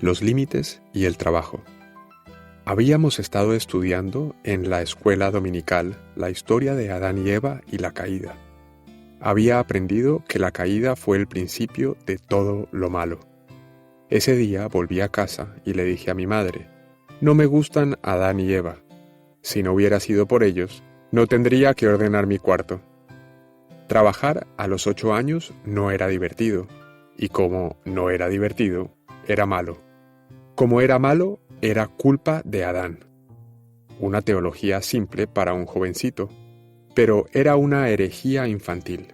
Los límites y el trabajo. Habíamos estado estudiando en la escuela dominical la historia de Adán y Eva y la caída. Había aprendido que la caída fue el principio de todo lo malo. Ese día volví a casa y le dije a mi madre: no me gustan Adán y Eva. Si no hubiera sido por ellos, no tendría que ordenar mi cuarto. Trabajar a los 8 años no era divertido, y como no era divertido, era malo. Como era malo, era culpa de Adán. Una teología simple para un jovencito, pero era una herejía infantil.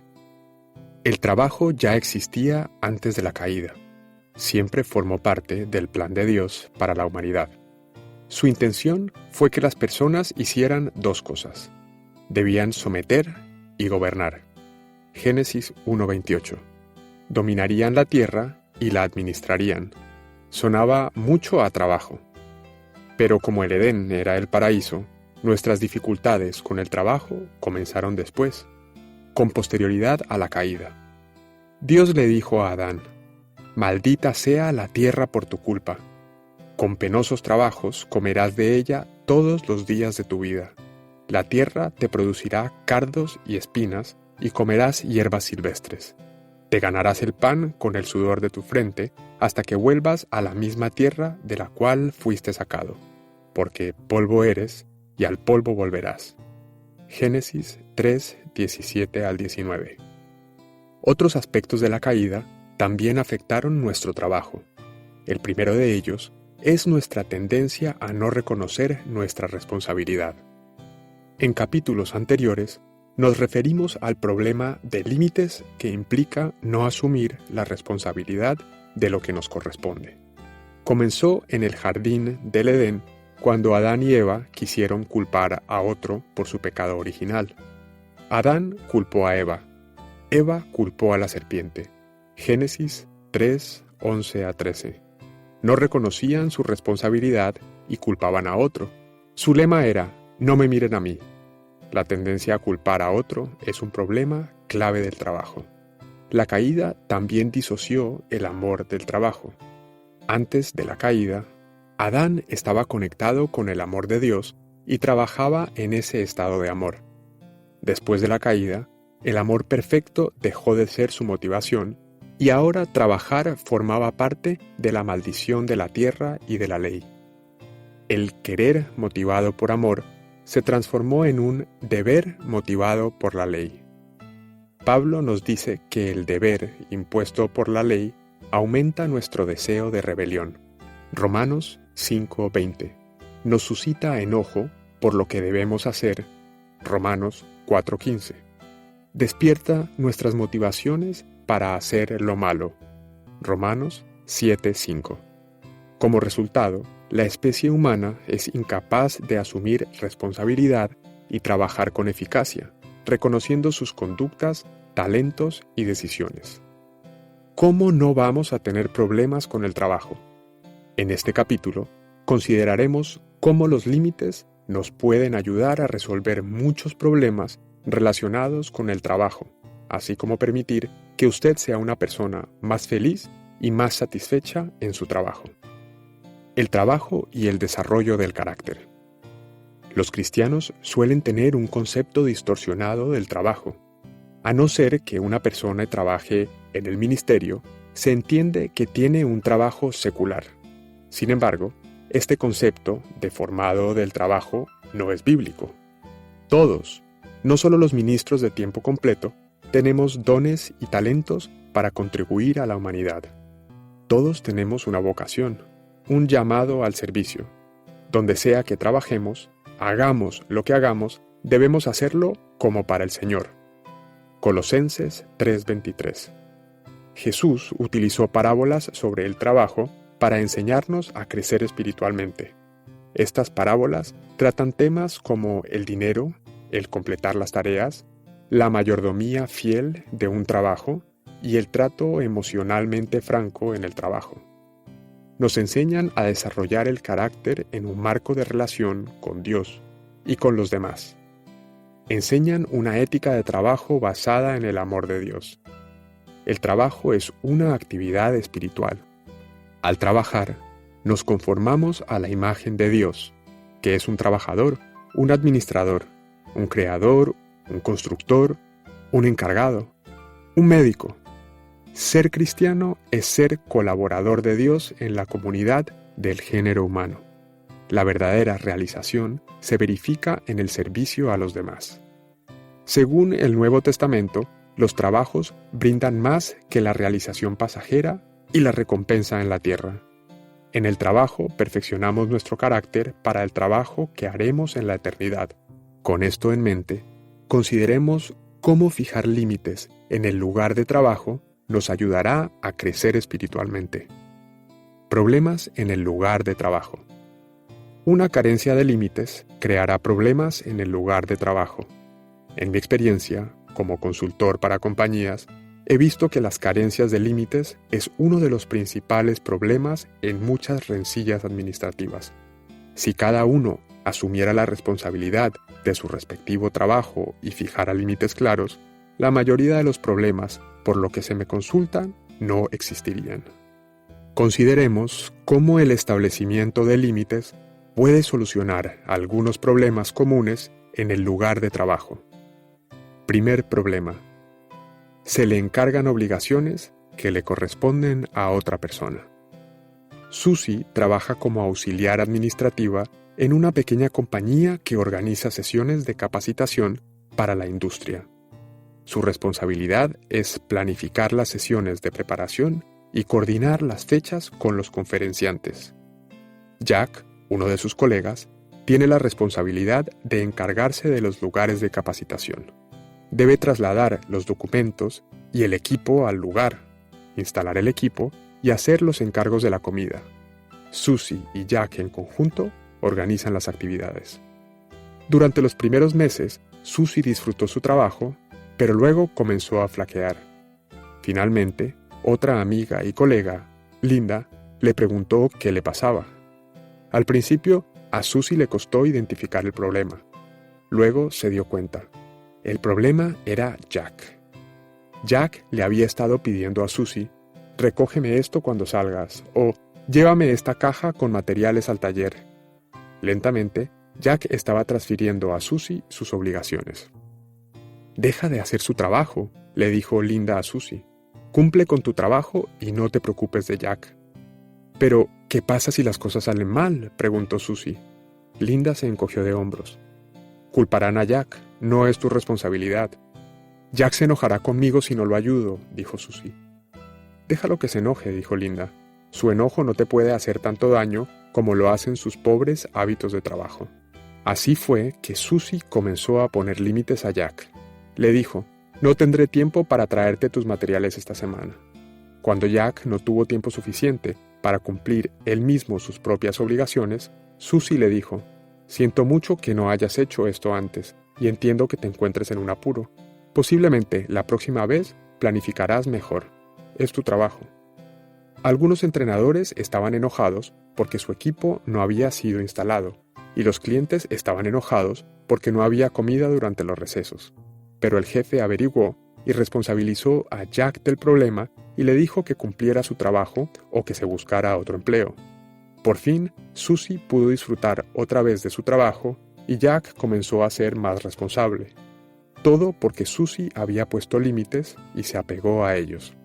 El trabajo ya existía antes de la caída. Siempre formó parte del plan de Dios para la humanidad. Su intención fue que las personas hicieran 2 cosas. Debían someter y gobernar. Génesis 1:28. Dominarían la tierra y la administrarían. Sonaba mucho a trabajo. Pero como el Edén era el paraíso, nuestras dificultades con el trabajo comenzaron después, con posterioridad a la caída. Dios le dijo a Adán: maldita sea la tierra por tu culpa. Con penosos trabajos comerás de ella todos los días de tu vida. La tierra te producirá cardos y espinas, y comerás hierbas silvestres. Te ganarás el pan con el sudor de tu frente, hasta que vuelvas a la misma tierra de la cual fuiste sacado, porque polvo eres, y al polvo volverás. Génesis 3:17-19. Otros aspectos de la caída también afectaron nuestro trabajo. El primero de ellos es nuestra tendencia a no reconocer nuestra responsabilidad. En capítulos anteriores, nos referimos al problema de límites que implica no asumir la responsabilidad de lo que nos corresponde. Comenzó en el jardín del Edén cuando Adán y Eva quisieron culpar a otro por su pecado original. Adán culpó a Eva. Eva culpó a la serpiente. Génesis 3:11-13. No reconocían su responsabilidad y culpaban a otro. Su lema era: no me miren a mí. La tendencia a culpar a otro es un problema clave del trabajo. La caída también disoció el amor del trabajo. Antes de la caída, Adán estaba conectado con el amor de Dios y trabajaba en ese estado de amor. Después de la caída, el amor perfecto dejó de ser su motivación y ahora trabajar formaba parte de la maldición de la tierra y de la ley. El querer motivado por amor se transformó en un deber motivado por la ley. Pablo nos dice que el deber impuesto por la ley aumenta nuestro deseo de rebelión. Romanos 5:20. Nos suscita enojo por lo que debemos hacer. Romanos 4:15. Despierta nuestras motivaciones para hacer lo malo. Romanos 7:5. Como resultado, la especie humana es incapaz de asumir responsabilidad y trabajar con eficacia, reconociendo sus conductas, talentos y decisiones. ¿Cómo no vamos a tener problemas con el trabajo? En este capítulo, consideraremos cómo los límites nos pueden ayudar a resolver muchos problemas relacionados con el trabajo, así como permitir que usted sea una persona más feliz y más satisfecha en su trabajo. El trabajo y el desarrollo del carácter. Los cristianos suelen tener un concepto distorsionado del trabajo. A no ser que una persona trabaje en el ministerio, se entiende que tiene un trabajo secular. Sin embargo, este concepto deformado del trabajo no es bíblico. Todos, no solo los ministros de tiempo completo, tenemos dones y talentos para contribuir a la humanidad. Todos tenemos una vocación, un llamado al servicio. Donde sea que trabajemos, hagamos lo que hagamos, debemos hacerlo como para el Señor. Colosenses 3:23. Jesús utilizó parábolas sobre el trabajo para enseñarnos a crecer espiritualmente. Estas parábolas tratan temas como el dinero, el completar las tareas, la mayordomía fiel de un trabajo y el trato emocionalmente franco en el trabajo. Nos enseñan a desarrollar el carácter en un marco de relación con Dios y con los demás. Enseñan una ética de trabajo basada en el amor de Dios. El trabajo es una actividad espiritual. Al trabajar, Nos conformamos a la imagen de Dios, que es un trabajador, un administrador, un creador, un constructor, un encargado, un médico. Ser cristiano es ser colaborador de Dios en la comunidad del género humano. La verdadera realización se verifica en el servicio a los demás. Según el Nuevo Testamento, los trabajos brindan más que la realización pasajera y la recompensa en la tierra. En el trabajo perfeccionamos nuestro carácter para el trabajo que haremos en la eternidad. Con esto en mente, consideremos cómo fijar límites en el lugar de trabajo nos ayudará a crecer espiritualmente. Problemas en el lugar de trabajo. Una carencia de límites creará problemas en el lugar de trabajo. En mi experiencia, como consultor para compañías, he visto que las carencias de límites es uno de los principales problemas en muchas rencillas administrativas. Si cada uno asumiera la responsabilidad de su respectivo trabajo y fijara límites claros, la mayoría de los problemas por lo que se me consultan no existirían. Consideremos cómo el establecimiento de límites puede solucionar algunos problemas comunes en el lugar de trabajo. Primer problema. Se le encargan obligaciones que le corresponden a otra persona. Susie trabaja como auxiliar administrativa en una pequeña compañía que organiza sesiones de capacitación para la industria. Su responsabilidad es planificar las sesiones de preparación y coordinar las fechas con los conferenciantes. Jack, uno de sus colegas, tiene la responsabilidad de encargarse de los lugares de capacitación. Debe trasladar los documentos y el equipo al lugar, instalar el equipo y hacer los encargos de la comida. Susie y Jack en conjunto organizan las actividades. Durante los primeros meses, Susie disfrutó su trabajo, pero luego comenzó a flaquear. Finalmente, otra amiga y colega, Linda, le preguntó qué le pasaba. Al principio, a Susie le costó identificar el problema. Luego se dio cuenta. El problema era Jack. Jack le había estado pidiendo a Susie, recógeme esto cuando salgas, o llévame esta caja con materiales al taller. Lentamente, Jack estaba transfiriendo a Susie sus obligaciones. Deja de hacer su trabajo, le dijo Linda a Susie. Cumple con tu trabajo y no te preocupes de Jack. Pero, ¿qué pasa si las cosas salen mal?, preguntó Susie. Linda se encogió de hombros. Culparán a Jack, no es tu responsabilidad. Jack se enojará conmigo si no lo ayudo, dijo Susie. Déjalo que se enoje, dijo Linda. Su enojo no te puede hacer tanto daño como lo hacen sus pobres hábitos de trabajo. Así fue que Susie comenzó a poner límites a Jack. Le dijo, no tendré tiempo para traerte tus materiales esta semana. Cuando Jack no tuvo tiempo suficiente para cumplir él mismo sus propias obligaciones, Susie le dijo, siento mucho que no hayas hecho esto antes y entiendo que te encuentres en un apuro. Posiblemente la próxima vez planificarás mejor. Es tu trabajo. Algunos entrenadores estaban enojados porque su equipo no había sido instalado y los clientes estaban enojados porque no había comida durante los recesos. Pero el jefe averiguó y responsabilizó a Jack del problema y le dijo que cumpliera su trabajo o que se buscara otro empleo. Por fin, Susie pudo disfrutar otra vez de su trabajo y Jack comenzó a ser más responsable. Todo porque Susie había puesto límites y se apegó a ellos.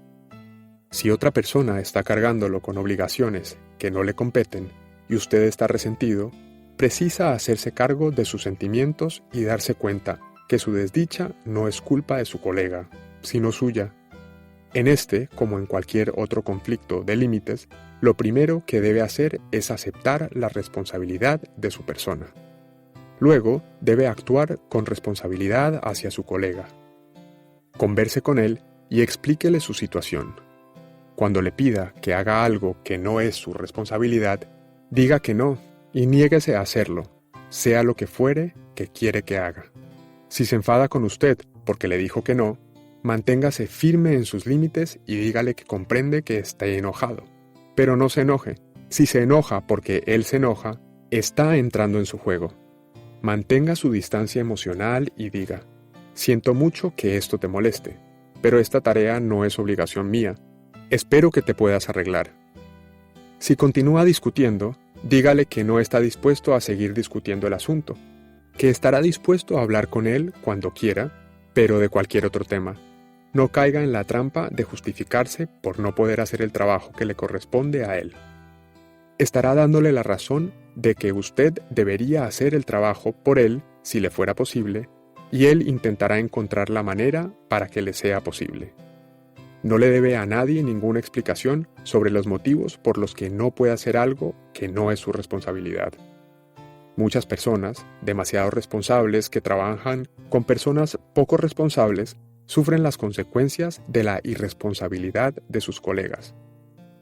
Si otra persona está cargándolo con obligaciones que no le competen y usted está resentido, precisa hacerse cargo de sus sentimientos y darse cuenta que su desdicha no es culpa de su colega, sino suya. En este, como en cualquier otro conflicto de límites, lo primero que debe hacer es aceptar la responsabilidad de su persona. Luego, debe actuar con responsabilidad hacia su colega. Converse con él y explíquele su situación. Cuando le pida que haga algo que no es su responsabilidad, diga que no y niéguese a hacerlo, sea lo que fuere que quiere que haga. Si se enfada con usted porque le dijo que no, manténgase firme en sus límites y dígale que comprende que está enojado. Pero no se enoje. Si se enoja porque él se enoja, está entrando en su juego. Mantenga su distancia emocional y diga, siento mucho que esto te moleste, pero esta tarea no es obligación mía. Espero que te puedas arreglar. Si continúa discutiendo, dígale que no está dispuesto a seguir discutiendo el asunto, que estará dispuesto a hablar con él cuando quiera, pero de cualquier otro tema. No caiga en la trampa de justificarse por no poder hacer el trabajo que le corresponde a él. Estará dándole la razón de que usted debería hacer el trabajo por él si le fuera posible, y él intentará encontrar la manera para que le sea posible. No le debe a nadie ninguna explicación sobre los motivos por los que no puede hacer algo que no es su responsabilidad. Muchas personas, demasiado responsables que trabajan con personas poco responsables, sufren las consecuencias de la irresponsabilidad de sus colegas.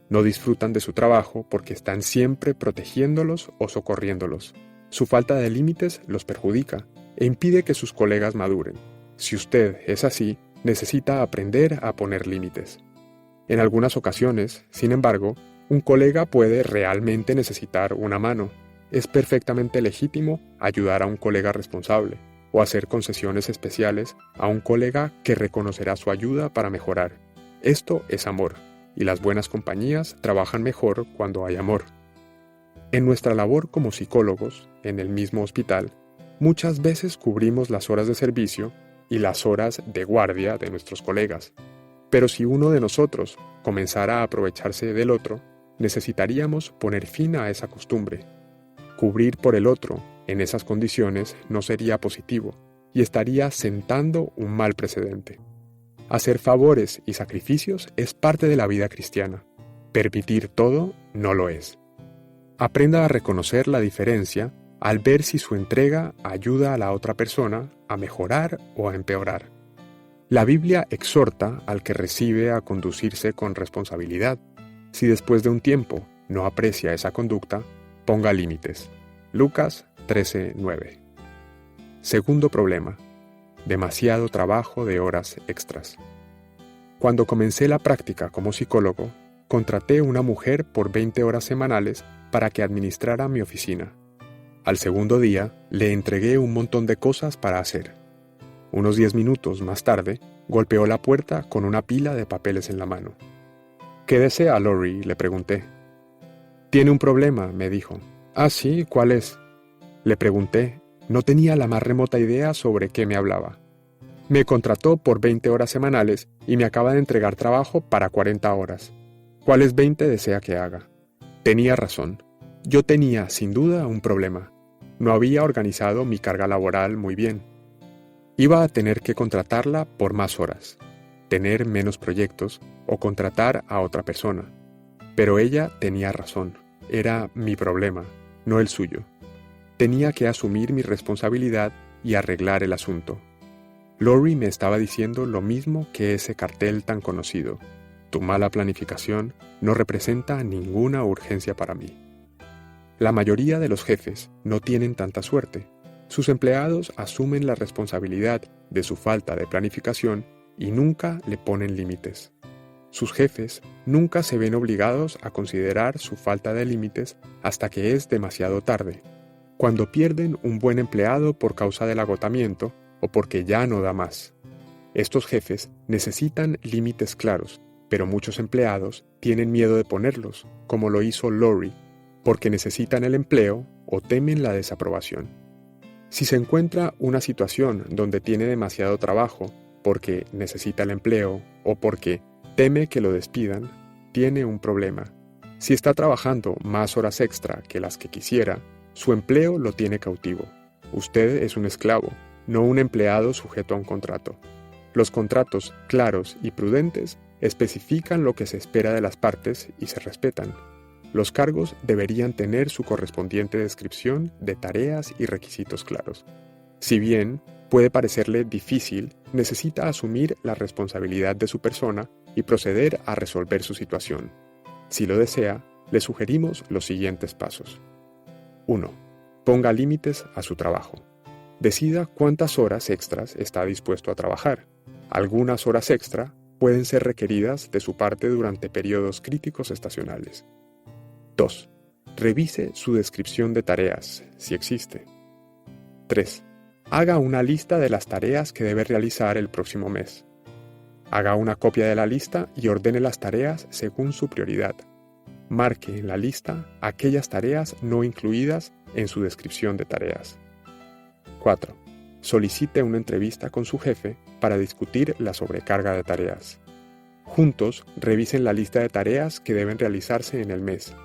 No disfrutan de su trabajo porque están siempre protegiéndolos o socorriéndolos. Su falta de límites los perjudica e impide que sus colegas maduren. Si usted es así, necesita aprender a poner límites. En algunas ocasiones, sin embargo, un colega puede realmente necesitar una mano. Es perfectamente legítimo ayudar a un colega responsable o hacer concesiones especiales a un colega que reconocerá su ayuda para mejorar. Esto es amor, y las buenas compañías trabajan mejor cuando hay amor. En nuestra labor como psicólogos, en el mismo hospital, muchas veces cubrimos las horas de servicio y las horas de guardia de nuestros colegas. Pero si uno de nosotros comenzara a aprovecharse del otro, necesitaríamos poner fin a esa costumbre. Cubrir por el otro en esas condiciones no sería positivo y estaría sentando un mal precedente. Hacer favores y sacrificios es parte de la vida cristiana. Permitir todo no lo es. Aprenda a reconocer la diferencia al ver si su entrega ayuda a la otra persona a mejorar o a empeorar. La Biblia exhorta al que recibe a conducirse con responsabilidad. Si después de un tiempo no aprecia esa conducta, ponga límites. Lucas 13:9. Segundo problema: demasiado trabajo de horas extras. Cuando comencé la práctica como psicólogo, contraté una mujer por 20 horas semanales para que administrara mi oficina. Al segundo día, le entregué un montón de cosas para hacer. Unos 10 minutos más tarde, golpeó la puerta con una pila de papeles en la mano. ¿Qué desea, Lori?, le pregunté. Tiene un problema, me dijo. ¿Ah, sí? ¿Cuál es? Le pregunté. No tenía la más remota idea sobre qué me hablaba. Me contrató por 20 horas semanales y me acaba de entregar trabajo para 40 horas. ¿Cuáles 20 desea que haga? Tenía razón. Yo tenía, sin duda, un problema. No había organizado mi carga laboral muy bien. Iba a tener que contratarla por más horas, tener menos proyectos o contratar a otra persona. Pero ella tenía razón. Era mi problema, no el suyo. Tenía que asumir mi responsabilidad y arreglar el asunto. Lori me estaba diciendo lo mismo que ese cartel tan conocido. Tu mala planificación no representa ninguna urgencia para mí. La mayoría de los jefes no tienen tanta suerte. Sus empleados asumen la responsabilidad de su falta de planificación y nunca le ponen límites. Sus jefes nunca se ven obligados a considerar su falta de límites hasta que es demasiado tarde, cuando pierden un buen empleado por causa del agotamiento o porque ya no da más. Estos jefes necesitan límites claros, pero muchos empleados tienen miedo de ponerlos, como lo hizo Lori, porque necesitan el empleo o temen la desaprobación. Si se encuentra una situación donde tiene demasiado trabajo porque necesita el empleo o porque teme que lo despidan, tiene un problema. Si está trabajando más horas extra que las que quisiera, su empleo lo tiene cautivo. Usted es un esclavo, no un empleado sujeto a un contrato. Los contratos claros y prudentes especifican lo que se espera de las partes y se respetan. Los cargos deberían tener su correspondiente descripción de tareas y requisitos claros. Si bien puede parecerle difícil, necesita asumir la responsabilidad de su persona y proceder a resolver su situación. Si lo desea, le sugerimos los siguientes pasos. 1. Ponga límites a su trabajo. Decida cuántas horas extras está dispuesto a trabajar. Algunas horas extra pueden ser requeridas de su parte durante periodos críticos estacionales. 2. Revise su descripción de tareas, si existe. 3. Haga una lista de las tareas que debe realizar el próximo mes. Haga una copia de la lista y ordene las tareas según su prioridad. marque en la lista aquellas tareas no incluidas en su descripción de tareas. 4. Solicite una entrevista con su jefe para discutir la sobrecarga de tareas. Juntos, revisen la lista de tareas que deben realizarse en el mes.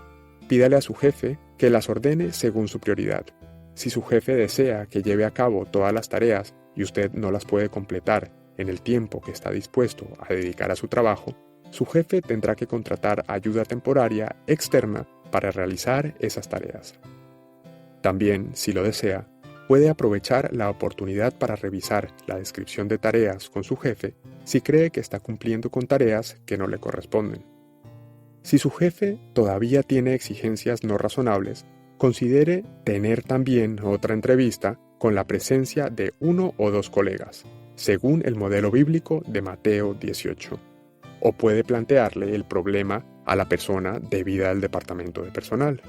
Pídale a su jefe que las ordene según su prioridad. Si su jefe desea que lleve a cabo todas las tareas y usted no las puede completar en el tiempo que está dispuesto a dedicar a su trabajo, su jefe tendrá que contratar ayuda temporaria externa para realizar esas tareas. También, si lo desea, puede aprovechar la oportunidad para revisar la descripción de tareas con su jefe si cree que está cumpliendo con tareas que no le corresponden. Si su jefe todavía tiene exigencias no razonables, considere tener también otra entrevista con la presencia de 1 o 2 colegas, según el modelo bíblico de Mateo 18. O puede plantearle el problema a la persona debida al departamento de personal.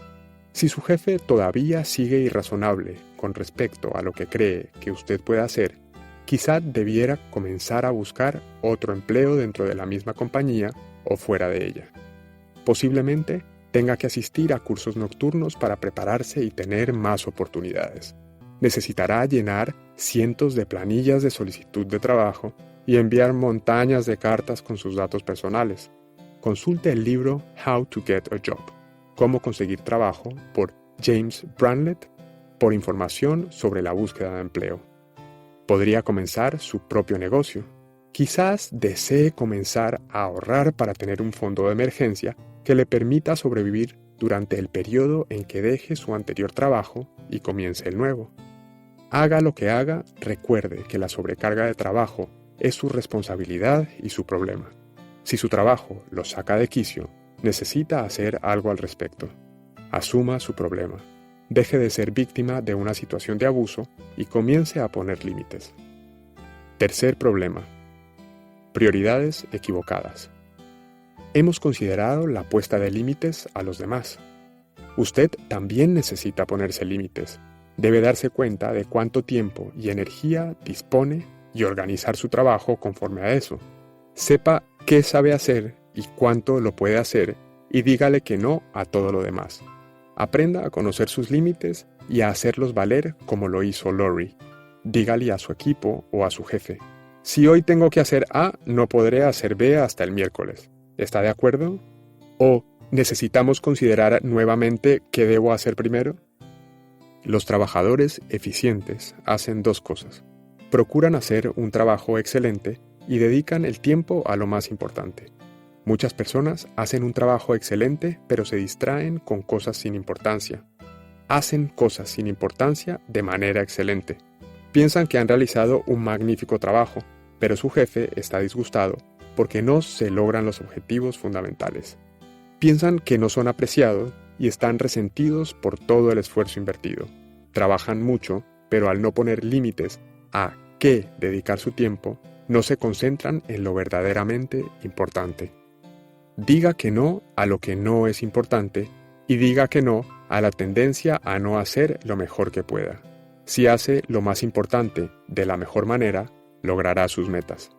Si su jefe todavía sigue irrazonable con respecto a lo que cree que usted puede hacer, quizá debiera comenzar a buscar otro empleo dentro de la misma compañía o fuera de ella. Posiblemente tenga que asistir a cursos nocturnos para prepararse y tener más oportunidades. Necesitará llenar cientos de planillas de solicitud de trabajo y enviar montañas de cartas con sus datos personales. Consulte el libro How to Get a Job, Cómo conseguir trabajo, por James Branlett, por información sobre la búsqueda de empleo. Podría comenzar su propio negocio. Quizás desee comenzar a ahorrar para tener un fondo de emergencia que le permita sobrevivir durante el periodo en que deje su anterior trabajo y comience el nuevo. Haga lo que haga, recuerde que la sobrecarga de trabajo es su responsabilidad y su problema. Si su trabajo lo saca de quicio, necesita hacer algo al respecto. Asuma su problema. Deje de ser víctima de una situación de abuso y comience a poner límites. Tercer problema. Prioridades equivocadas. Hemos considerado la puesta de límites a los demás. Usted también necesita ponerse límites. Debe darse cuenta de cuánto tiempo y energía dispone y organizar su trabajo conforme a eso. Sepa qué sabe hacer y cuánto lo puede hacer y dígale que no a todo lo demás. Aprenda a conocer sus límites y a hacerlos valer como lo hizo Lori. Dígale a su equipo o a su jefe: si hoy tengo que hacer A, no podré hacer B hasta el miércoles. ¿Está de acuerdo? ¿O necesitamos considerar nuevamente qué debo hacer primero? Los trabajadores eficientes hacen 2 cosas. Procuran hacer un trabajo excelente y dedican el tiempo a lo más importante. Muchas personas hacen un trabajo excelente, pero se distraen con cosas sin importancia. Hacen cosas sin importancia de manera excelente. Piensan que han realizado un magnífico trabajo, pero su jefe está disgustado porque no se logran los objetivos fundamentales. Piensan que no son apreciados y están resentidos por todo el esfuerzo invertido. Trabajan mucho, pero al no poner límites a qué dedicar su tiempo, no se concentran en lo verdaderamente importante. Diga que no a lo que no es importante y diga que no a la tendencia a no hacer lo mejor que pueda. Si hace lo más importante de la mejor manera, logrará sus metas.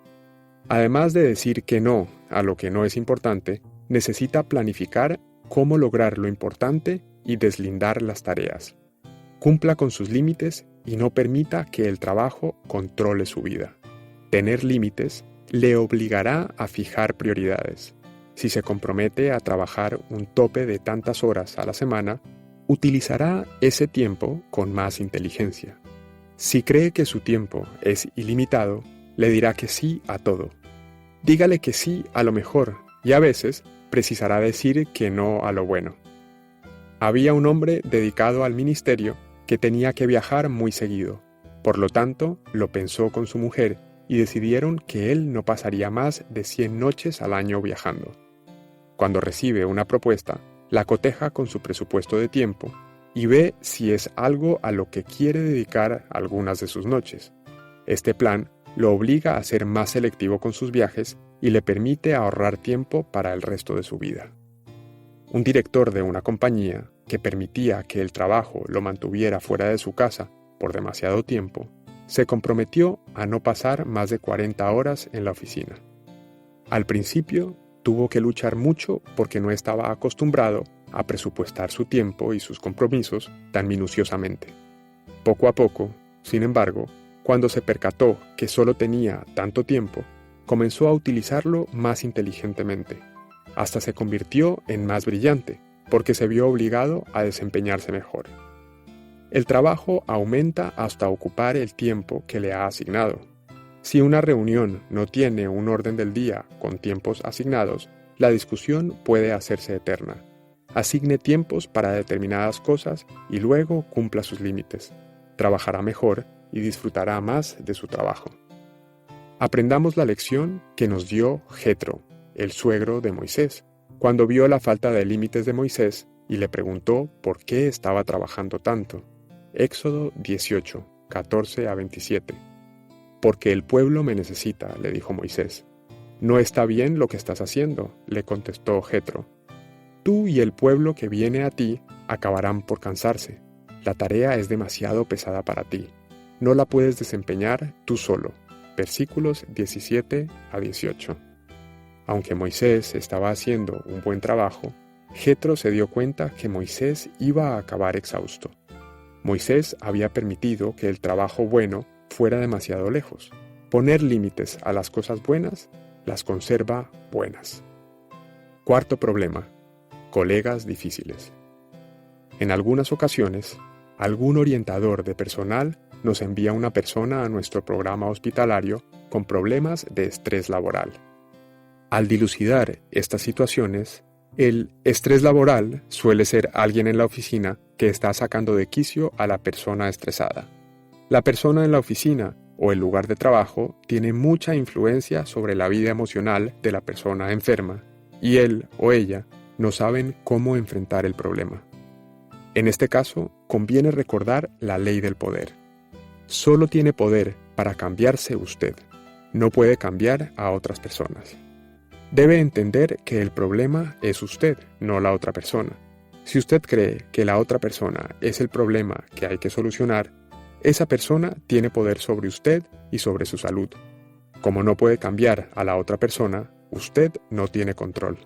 Además de decir que no a lo que no es importante, necesita planificar cómo lograr lo importante y deslindar las tareas. Cumpla con sus límites y no permita que el trabajo controle su vida. Tener límites le obligará a fijar prioridades. Si se compromete a trabajar un tope de tantas horas a la semana, utilizará ese tiempo con más inteligencia. Si cree que su tiempo es ilimitado, le dirá que sí a todo. Dígale que sí a lo mejor y a veces precisará decir que no a lo bueno. Había un hombre dedicado al ministerio que tenía que viajar muy seguido. Por lo tanto, lo pensó con su mujer y decidieron que él no pasaría más de 100 noches al año viajando. Cuando recibe una propuesta, la coteja con su presupuesto de tiempo y ve si es algo a lo que quiere dedicar algunas de sus noches. Este plan lo obliga a ser más selectivo con sus viajes y le permite ahorrar tiempo para el resto de su vida. Un director de una compañía que permitía que el trabajo lo mantuviera fuera de su casa por demasiado tiempo, se comprometió a no pasar más de 40 horas en la oficina. Al principio, tuvo que luchar mucho porque no estaba acostumbrado a presupuestar su tiempo y sus compromisos tan minuciosamente. Poco a poco, sin embargo, cuando se percató que solo tenía tanto tiempo, comenzó a utilizarlo más inteligentemente. Hasta se convirtió en más brillante, porque se vio obligado a desempeñarse mejor. El trabajo aumenta hasta ocupar el tiempo que le ha asignado. Si una reunión no tiene un orden del día con tiempos asignados, la discusión puede hacerse eterna. Asigne tiempos para determinadas cosas y luego cumpla sus límites. Trabajará mejor y disfrutará más de su trabajo. Aprendamos la lección que nos dio Jetro, el suegro de Moisés, cuando vio la falta de límites de Moisés y le preguntó por qué estaba trabajando tanto. Éxodo 18, 14 a 27. Porque el pueblo me necesita, le dijo Moisés. No está bien lo que estás haciendo, le contestó Jetro. Tú y el pueblo que viene a ti acabarán por cansarse. La tarea es demasiado pesada para ti. No la puedes desempeñar tú solo. Versículos 17 a 18. Aunque Moisés estaba haciendo un buen trabajo, Jetro se dio cuenta que Moisés iba a acabar exhausto. Moisés había permitido que el trabajo bueno fuera demasiado lejos. Poner límites a las cosas buenas las conserva buenas. Cuarto problema: colegas difíciles. En algunas ocasiones, algún orientador de personal nos envía una persona a nuestro programa hospitalario con problemas de estrés laboral. Al dilucidar estas situaciones, el estrés laboral suele ser alguien en la oficina que está sacando de quicio a la persona estresada. La persona en la oficina o el lugar de trabajo tiene mucha influencia sobre la vida emocional de la persona enferma, y él o ella no saben cómo enfrentar el problema. En este caso, conviene recordar la ley del poder. Solo tiene poder para cambiarse usted. No puede cambiar a otras personas. Debe entender que el problema es usted, no la otra persona. Si usted cree que la otra persona es el problema que hay que solucionar, esa persona tiene poder sobre usted y sobre su salud. Como no puede cambiar a la otra persona, usted no tiene control.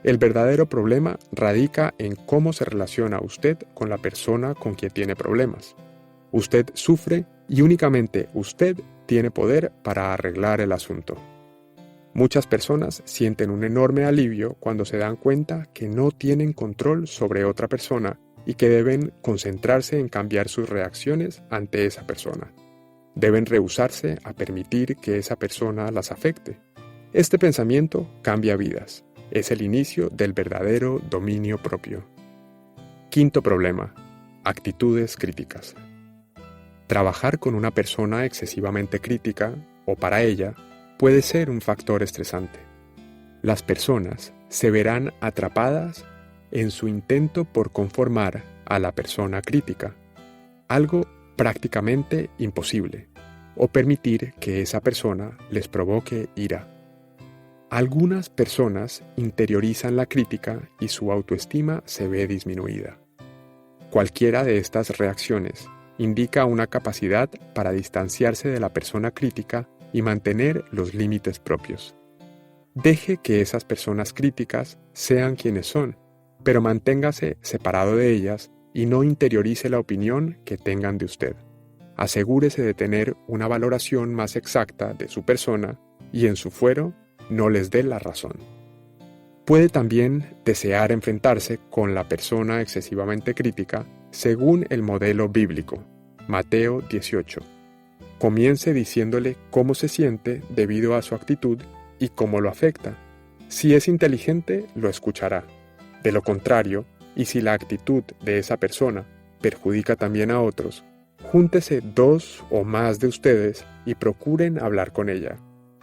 El verdadero problema radica en cómo se relaciona usted con la persona con quien tiene problemas. Usted sufre y únicamente usted tiene poder para arreglar el asunto. Muchas personas sienten un enorme alivio cuando se dan cuenta que no tienen control sobre otra persona y que deben concentrarse en cambiar sus reacciones ante esa persona. Deben rehusarse a permitir que esa persona las afecte. Este pensamiento cambia vidas. Es el inicio del verdadero dominio propio. Quinto problema: actitudes críticas. Trabajar con una persona excesivamente crítica, o para ella, puede ser un factor estresante. Las personas se verán atrapadas en su intento por conformar a la persona crítica, algo prácticamente imposible, o permitir que esa persona les provoque ira. Algunas personas interiorizan la crítica y su autoestima se ve disminuida. Cualquiera de estas reacciones indica una capacidad para distanciarse de la persona crítica y mantener los límites propios. Deje que esas personas críticas sean quienes son, pero manténgase separado de ellas y no interiorice la opinión que tengan de usted. Asegúrese de tener una valoración más exacta de su persona y en su fuero no les dé la razón. Puede también desear enfrentarse con la persona excesivamente crítica según el modelo bíblico, Mateo 18. Comience diciéndole cómo se siente debido a su actitud y cómo lo afecta. Si es inteligente, lo escuchará. De lo contrario, y si la actitud de esa persona perjudica también a otros, júntese 2 o más de ustedes y procuren hablar con ella.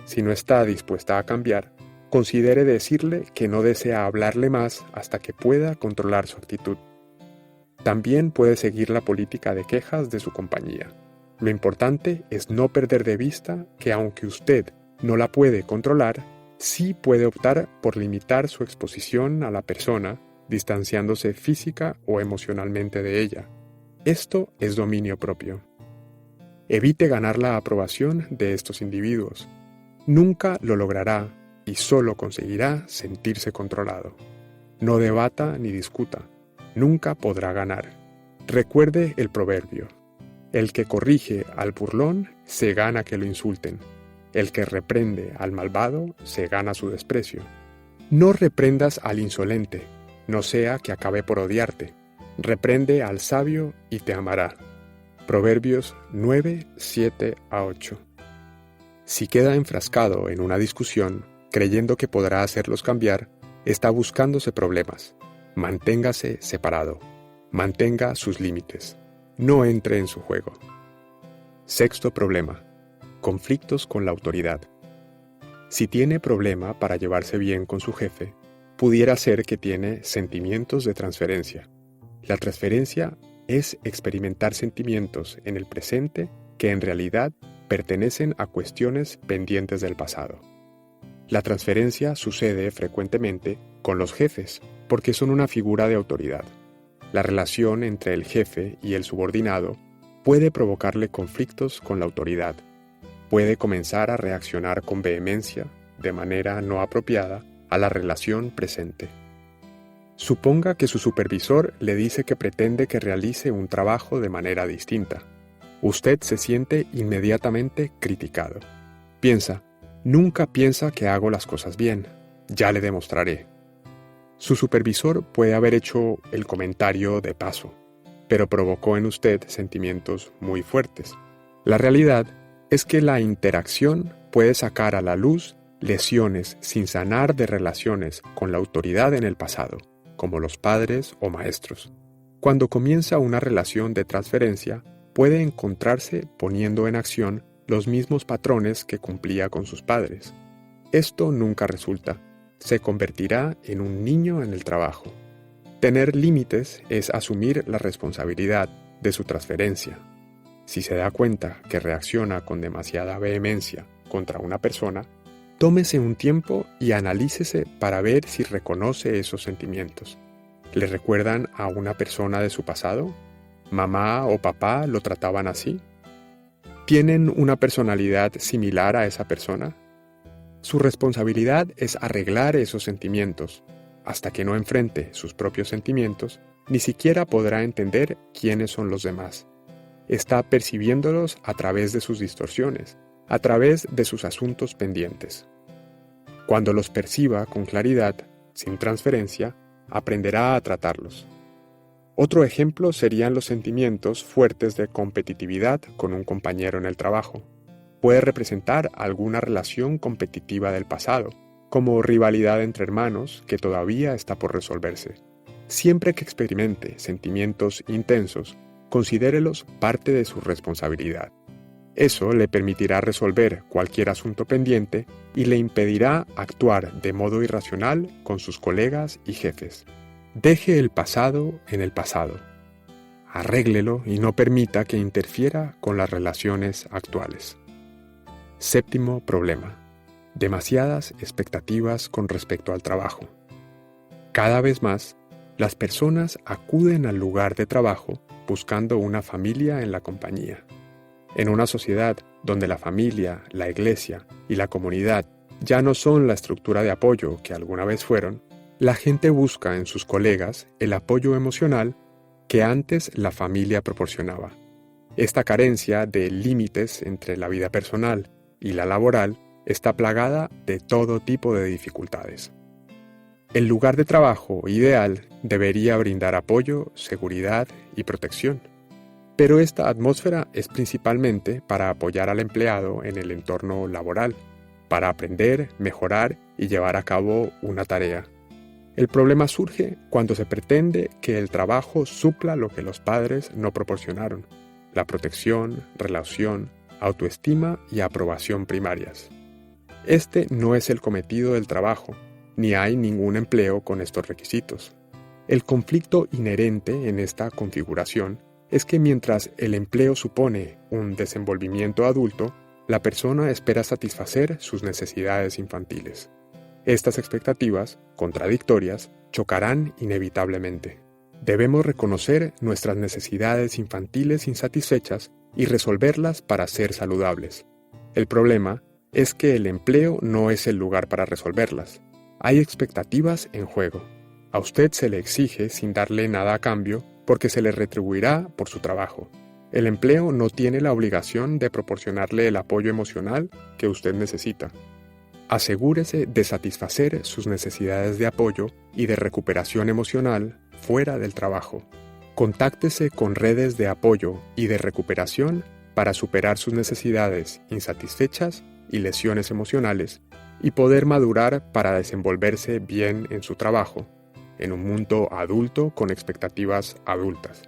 Si no está dispuesta a cambiar, considere decirle que no desea hablarle más hasta que pueda controlar su actitud. También puede seguir la política de quejas de su compañía. Lo importante es no perder de vista que aunque usted no la puede controlar, sí puede optar por limitar su exposición a la persona, distanciándose física o emocionalmente de ella. Esto es dominio propio. Evite ganar la aprobación de estos individuos. Nunca lo logrará, y solo conseguirá sentirse controlado. No debata ni discuta, nunca podrá ganar. Recuerde el proverbio: el que corrige al burlón se gana que lo insulten. El que reprende al malvado se gana su desprecio. No reprendas al insolente, no sea que acabe por odiarte. Reprende al sabio y te amará. Proverbios 9, 7 a 8. Si queda enfrascado en una discusión, creyendo que podrá hacerlos cambiar, está buscándose problemas. Manténgase separado. Mantenga sus límites. No entre en su juego. Sexto problema: conflictos con la autoridad. Si tiene problema para llevarse bien con su jefe, pudiera ser que tiene sentimientos de transferencia. La transferencia es experimentar sentimientos en el presente que en realidad pertenecen a cuestiones pendientes del pasado. La transferencia sucede frecuentemente con los jefes porque son una figura de autoridad. La relación entre el jefe y el subordinado puede provocarle conflictos con la autoridad. Puede comenzar a reaccionar con vehemencia, de manera no apropiada, a la relación presente. Suponga que su supervisor le dice que pretende que realice un trabajo de manera distinta. Usted se siente inmediatamente criticado. Piensa: nunca piensa que hago las cosas bien, ya le demostraré. Su supervisor puede haber hecho el comentario de paso, pero provocó en usted sentimientos muy fuertes. La realidad es que la interacción puede sacar a la luz lesiones sin sanar de relaciones con la autoridad en el pasado, como los padres o maestros. Cuando comienza una relación de transferencia, puede encontrarse poniendo en acción los mismos patrones que cumplía con sus padres. Esto nunca resulta. Se convertirá en un niño en el trabajo. Tener límites es asumir la responsabilidad de su transferencia. Si se da cuenta que reacciona con demasiada vehemencia contra una persona, tómese un tiempo y analícese para ver si reconoce esos sentimientos. ¿Le recuerdan a una persona de su pasado? ¿Mamá o papá lo trataban así? ¿Tienen una personalidad similar a esa persona? Su responsabilidad es arreglar esos sentimientos. Hasta que no enfrente sus propios sentimientos, ni siquiera podrá entender quiénes son los demás. Está percibiéndolos a través de sus distorsiones, a través de sus asuntos pendientes. Cuando los perciba con claridad, sin transferencia, aprenderá a tratarlos. Otro ejemplo serían los sentimientos fuertes de competitividad con un compañero en el trabajo. Puede representar alguna relación competitiva del pasado, como rivalidad entre hermanos que todavía está por resolverse. Siempre que experimente sentimientos intensos, considérelos parte de su responsabilidad. Eso le permitirá resolver cualquier asunto pendiente y le impedirá actuar de modo irracional con sus colegas y jefes. Deje el pasado en el pasado. Arréglelo y no permita que interfiera con las relaciones actuales. Séptimo problema: demasiadas expectativas con respecto al trabajo. Cada vez más, las personas acuden al lugar de trabajo buscando una familia en la compañía. En una sociedad donde la familia, la iglesia y la comunidad ya no son la estructura de apoyo que alguna vez fueron, la gente busca en sus colegas el apoyo emocional que antes la familia proporcionaba. Esta carencia de límites entre la vida personal y la laboral está plagada de todo tipo de dificultades. El lugar de trabajo ideal debería brindar apoyo, seguridad y protección. Pero esta atmósfera es principalmente para apoyar al empleado en el entorno laboral, para aprender, mejorar y llevar a cabo una tarea. El problema surge cuando se pretende que el trabajo supla lo que los padres no proporcionaron: la protección, relación, autoestima y aprobación primarias. Este no es el cometido del trabajo, ni hay ningún empleo con estos requisitos. El conflicto inherente en esta configuración es que mientras el empleo supone un desenvolvimiento adulto, la persona espera satisfacer sus necesidades infantiles. Estas expectativas, contradictorias, chocarán inevitablemente. Debemos reconocer nuestras necesidades infantiles insatisfechas y resolverlas para ser saludables. El problema es que el empleo no es el lugar para resolverlas. Hay expectativas en juego. A usted se le exige sin darle nada a cambio porque se le retribuirá por su trabajo. El empleo no tiene la obligación de proporcionarle el apoyo emocional que usted necesita. Asegúrese de satisfacer sus necesidades de apoyo y de recuperación emocional fuera del trabajo. Contáctese con redes de apoyo y de recuperación para superar sus necesidades insatisfechas y lesiones emocionales y poder madurar para desenvolverse bien en su trabajo, en un mundo adulto con expectativas adultas.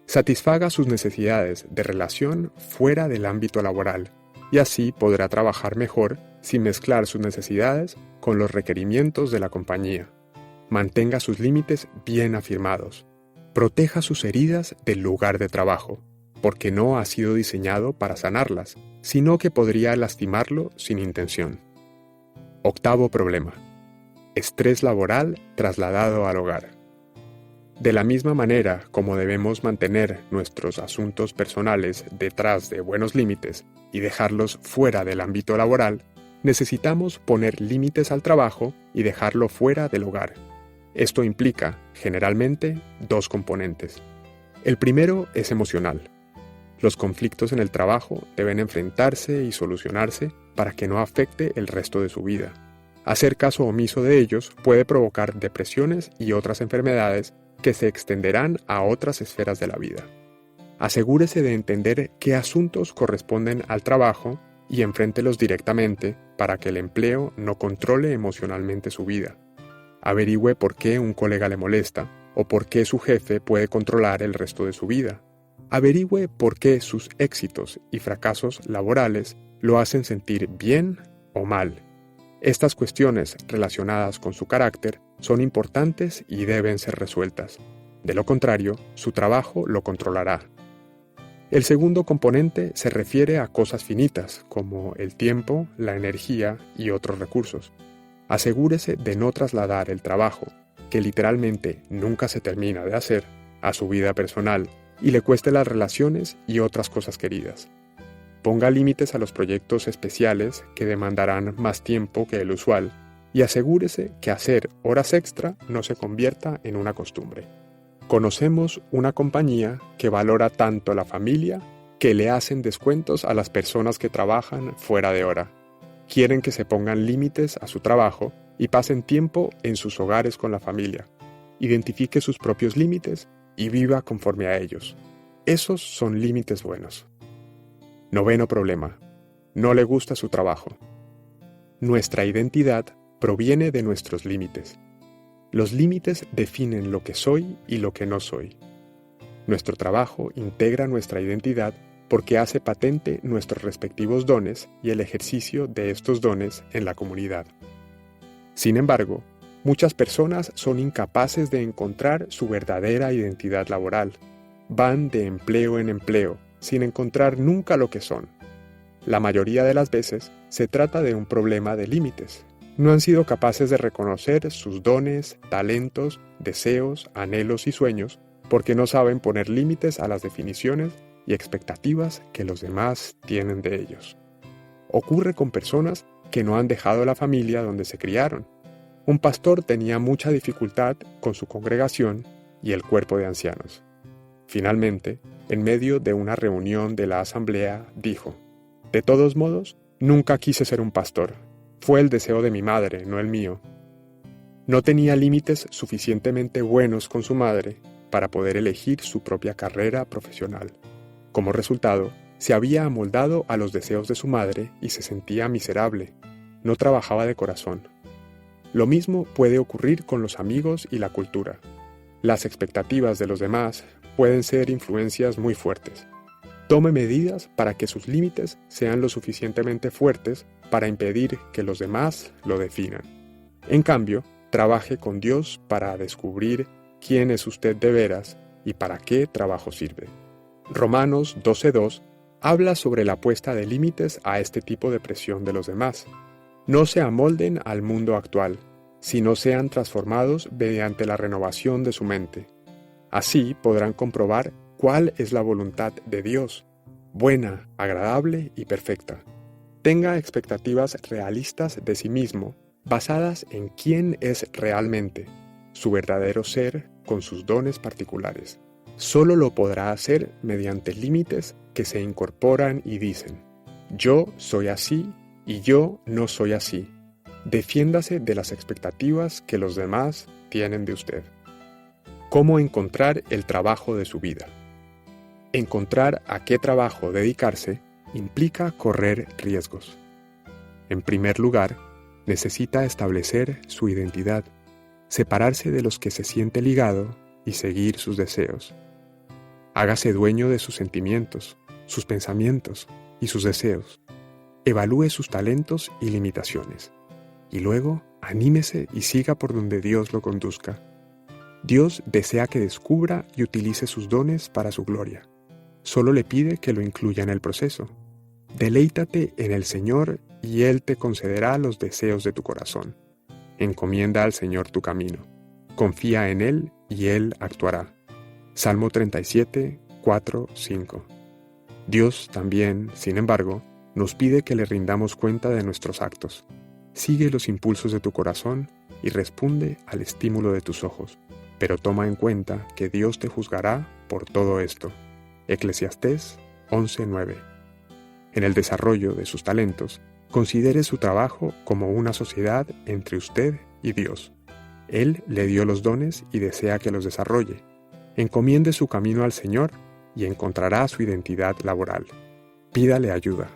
Satisfaga sus necesidades de relación fuera del ámbito laboral y así podrá trabajar mejor sin mezclar sus necesidades con los requerimientos de la compañía. Mantenga sus límites bien afirmados. Proteja sus heridas del lugar de trabajo, porque no ha sido diseñado para sanarlas, sino que podría lastimarlo sin intención. Octavo problema: estrés laboral trasladado al hogar. De la misma manera como debemos mantener nuestros asuntos personales detrás de buenos límites y dejarlos fuera del ámbito laboral, necesitamos poner límites al trabajo y dejarlo fuera del hogar. Esto implica, generalmente, dos componentes. El primero es emocional. Los conflictos en el trabajo deben enfrentarse y solucionarse para que no afecte el resto de su vida. Hacer caso omiso de ellos puede provocar depresiones y otras enfermedades que se extenderán a otras esferas de la vida. Asegúrese de entender qué asuntos corresponden al trabajo y enfréntelos directamente para que el empleo no controle emocionalmente su vida. Averigüe por qué un colega le molesta o por qué su jefe puede controlar el resto de su vida. Averigüe por qué sus éxitos y fracasos laborales lo hacen sentir bien o mal. Estas cuestiones relacionadas con su carácter son importantes y deben ser resueltas. De lo contrario, su trabajo lo controlará. El segundo componente se refiere a cosas finitas, como el tiempo, la energía y otros recursos. Asegúrese de no trasladar el trabajo, que literalmente nunca se termina de hacer, a su vida personal y le cueste las relaciones y otras cosas queridas. Ponga límites a los proyectos especiales que demandarán más tiempo que el usual y asegúrese que hacer horas extra no se convierta en una costumbre. Conocemos una compañía que valora tanto la familia que le hacen descuentos a las personas que trabajan fuera de hora. Quieren que se pongan límites a su trabajo y pasen tiempo en sus hogares con la familia. Identifique sus propios límites y viva conforme a ellos. Esos son límites buenos. Noveno problema: no le gusta su trabajo. Nuestra identidad proviene de nuestros límites. Los límites definen lo que soy y lo que no soy. Nuestro trabajo integra nuestra identidad porque hace patente nuestros respectivos dones y el ejercicio de estos dones en la comunidad. Sin embargo, muchas personas son incapaces de encontrar su verdadera identidad laboral. Van de empleo en empleo, sin encontrar nunca lo que son. La mayoría de las veces se trata de un problema de límites. No han sido capaces de reconocer sus dones, talentos, deseos, anhelos y sueños porque no saben poner límites a las definiciones y expectativas que los demás tienen de ellos. Ocurre con personas que no han dejado la familia donde se criaron. Un pastor tenía mucha dificultad con su congregación y el cuerpo de ancianos. Finalmente, en medio de una reunión de la asamblea, dijo: «De todos modos, nunca quise ser un pastor. Fue el deseo de mi madre, no el mío». No tenía límites suficientemente buenos con su madre para poder elegir su propia carrera profesional. Como resultado, se había amoldado a los deseos de su madre y se sentía miserable. No trabajaba de corazón. Lo mismo puede ocurrir con los amigos y la cultura. Las expectativas de los demás pueden ser influencias muy fuertes. Tome medidas para que sus límites sean lo suficientemente fuertes para impedir que los demás lo definan. En cambio, trabaje con Dios para descubrir quién es usted de veras y para qué trabajo sirve. Romanos 12:2 habla sobre la puesta de límites a este tipo de presión de los demás. No se amolden al mundo actual, sino sean transformados mediante la renovación de su mente. Así podrán comprobar cuál es la voluntad de Dios, buena, agradable y perfecta. Tenga expectativas realistas de sí mismo, basadas en quién es realmente, su verdadero ser con sus dones particulares. Solo lo podrá hacer mediante límites que se incorporan y dicen: yo soy así y yo no soy así. Defiéndase de las expectativas que los demás tienen de usted. ¿Cómo encontrar el trabajo de su vida? Encontrar a qué trabajo dedicarse implica correr riesgos. En primer lugar, necesita establecer su identidad, separarse de los que se siente ligado y seguir sus deseos. Hágase dueño de sus sentimientos, sus pensamientos y sus deseos. Evalúe sus talentos y limitaciones. Y luego, anímese y siga por donde Dios lo conduzca. Dios desea que descubra y utilice sus dones para su gloria. Solo le pide que lo incluya en el proceso. Deleítate en el Señor y Él te concederá los deseos de tu corazón. Encomienda al Señor tu camino. Confía en Él y Él actuará. Salmo 37, 4, 5. Dios también, sin embargo, nos pide que le rindamos cuenta de nuestros actos. Sigue los impulsos de tu corazón y responde al estímulo de tus ojos, pero toma en cuenta que Dios te juzgará por todo esto. Eclesiastés 11:9. En el desarrollo de sus talentos, considere su trabajo como una sociedad entre usted y Dios. Él le dio los dones y desea que los desarrolle. Encomiende su camino al Señor y encontrará su identidad laboral. Pídale ayuda.